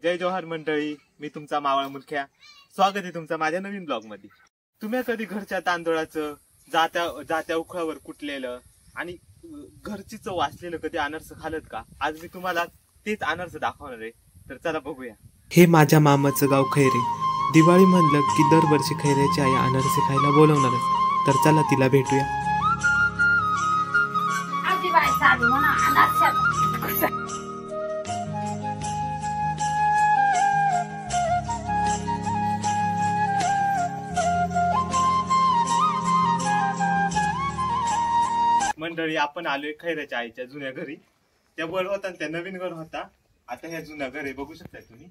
जय जोहार मंडळी, मी तुमचा मावळ मुलख्या. स्वागत आहे तुमचं माझ्या नवीन ब्लॉग मध्ये. तुम्ही कधी घरच्या तांदूळाचं जात्या उखळावर कुटलेलं आणि घरची चव असलेलं कधी अनारस खालत का? आज मी तुम्हाला तेच अनारस दाखवणार आहे, तर चला बघूया. हे माझ्या मामाचं गाव खैरे. दिवाळी म्हणलं की दरवर्षी खैऱ्याची आई अनारसे खायला बोलवणारच. तर चला तिला भेटूया. मंडळी, आपण आलोय खैऱ्याच्या आईच्या जुन्या घरी. त्या वर होता त्या नवीन घर होता. आता ह्या जुन्या घर आहे, बघू शकता तुम्ही.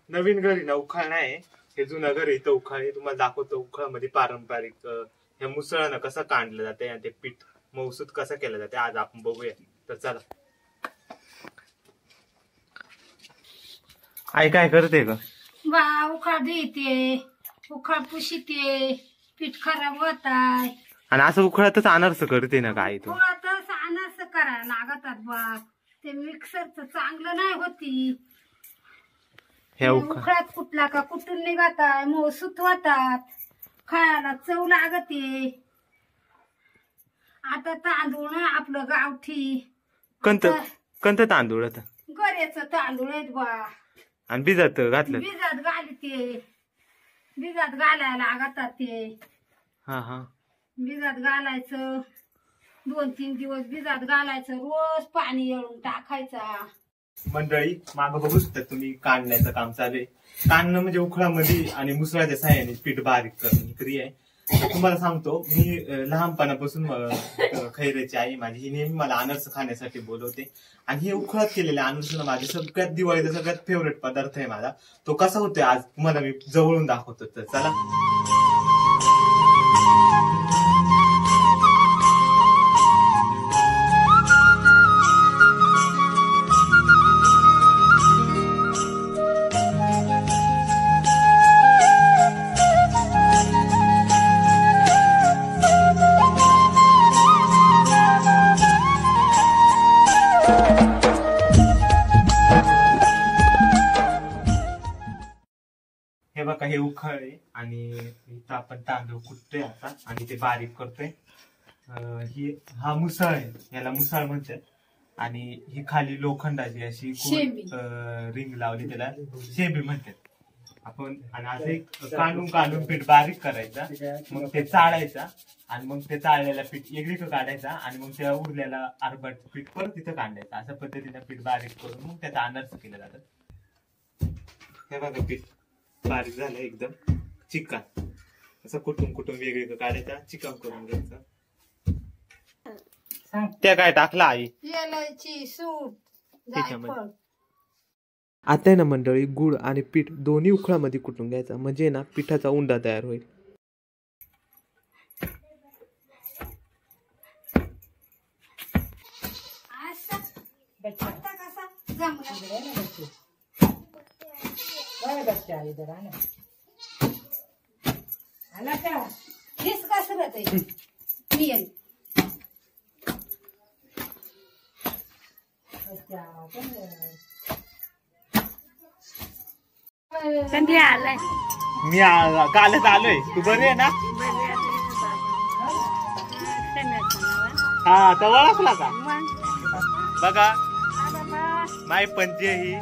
नवीन घरी ना उखाळ नाही, हे जुनं घर इथं उखाळ आहे. तुम्हाला दाखवतो उखाळामध्ये पारंपरिक ह्या मुसळानं कसं काढलं जाते आणि ते पीठ मौसूद कसं केलं जाते आज आपण बघूया. तर चला. आई काय करते ग? उखाळ देते, उखाळ पुशीते, पीठ खराब होताय आणि असं उखळातच अनारस करते ना काय? तू उखळातच अनारस करायला लागतात बा. ते मिक्सरचं चांगलं नाही होती. उखळात कुठला का कुठून निघाताय, मौसूत होतात, खायला चव लागते. आता तांदूळ आपलं गावठी कोणतं तांदूळ आता? गऱ्याचं तांदूळ आहेत बा. आणि भिजत घातलं? भिजत घालते, भिजत घालायला लागतात ते. हा हा, भिजत घालायचं, 2-3 दिवस भिजत घालायचं, रोज पाणी येळून टाकायचा. मंडळी, मागं बघू शकता तुम्ही काढण्याचं काम चालू आहे. काढणं म्हणजे उखळामध्ये आणि मुसळाच्या साह्याने पीठ बारीक करणं क्रिया आहे. तुम्हाला सांगतो, मी लहानपणापासून खैऱ्याची आई माझी ही नेहमी मला अनारस खाण्यासाठी बोलवते. आणि हे उखळात केलेले अनारस माझे सगळ्यात दिवाळीचा सगळ्यात फेवरेट पदार्थ आहे माझा. तो कसा होतोय आज तुम्हाला मी जवळून दाखवतो. तर चला. हे बघा, हे उखळ आणि इथं आपण तांदूळ कुटतोय आता आणि ते बारीक करतोय. हा मुसळ आहे, याला मुसळ म्हणतात. आणि ही खाली लोखंडाची अशी रिंग लावली, त्याला शेबी म्हणतात आपण. आणि असं एक काढून पीठ बारीक करायचा, मग ते चाळायचा आणि मग ते चाळलेला पीठ एकीकडे काढायचा आणि मग त्या उरलेला आरबट पीठ परत तिथं काढायचं. अशा पद्धतीने पीठ बारीक करून मग त्याचा अनारस केलं जातं. हे बघा, पीठ बारीक झालं एकदम चिकन. असं कुठून वेगवेगळं काढायचं, चिकन करून घ्यायचं. त्या काय टाकला आई? इलायची, सूट, त्याच्यामध्ये जायफळ. आता ना मंडळी, गुळ आणि पीठ दोन्ही उखळामध्ये कुटून घ्यायचा, म्हणजे ना पिठाचा उंडा तयार होईल. संध्या आलाय. मी कालच आलोय. तू बरी आहे ना? हा, तर ओळखला का? बघा, माय पंचे ही.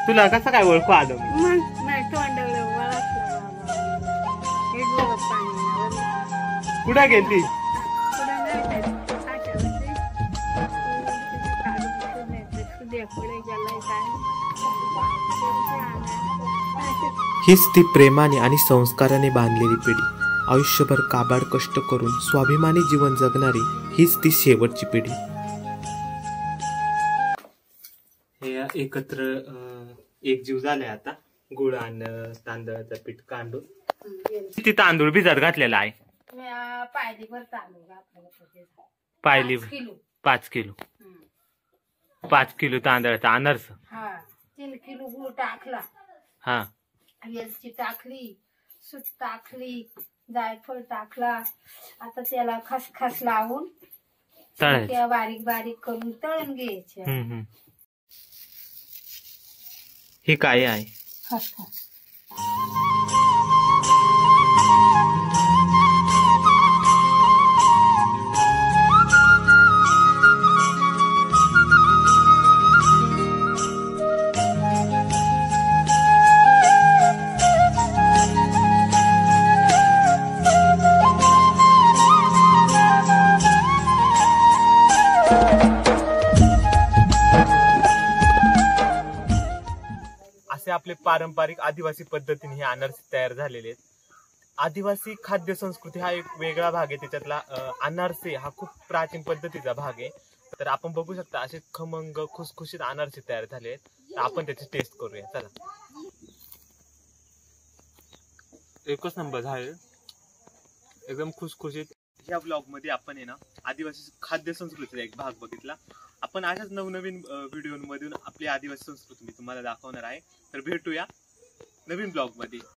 तुला कसं काय ओळखू आलो मी? कुठं गेली? हीच ती प्रेमाने आणि संस्काराने बांधलेली पिढी. आयुष्यभर काबाड कष्ट करून स्वाभिमानी जीवन जगणारी हीच ती शेवटची पिढी. हे एकत्र एकजीव झाले आता. गुळ आणि तांदळाचं पीठ काढून. किती तांदूळ भिजत घातलेला आहे? पायलीभर तांदूळ घातलं. 5 किलो. 5 किलो तांदळाचा अनारस. 3 किलो गुळ टाकला. हा, वेलची टाकली, सूट टाकली, जायफळ टाकला. आता त्याला खसखस लावून बारीक बारीक करून तळून घ्यायचे. हे काय आहे? खसखस. असे आपले पारंपरिक आदिवासी पद्धतीने हे अनारसे तयार झालेले आहेत. आदिवासी खाद्य संस्कृती हा एक वेगळा भाग आहे. त्याच्यातला अनारसे हा खूप प्राचीन पद्धतीचा भाग आहे. तर आपण बघू शकता असे खमंग खुसखुशीत अनारसे तयार झाले आहेत. तर आपण त्याची टेस्ट करूया. चला. एकच नंबर झाले, एकदम खुसखुशीत. ह्या ब्लॉग मध्ये आपण आहे ना आदिवासी खाद्य संस्कृतीचा एक भाग बघितला. आपण अशाच नवनवीन व्हिडिओमधून आपली आदिवासी संस्कृती मी तुम्हाला दाखवणार आहे. तर भेटूया नवीन ब्लॉग मध्ये.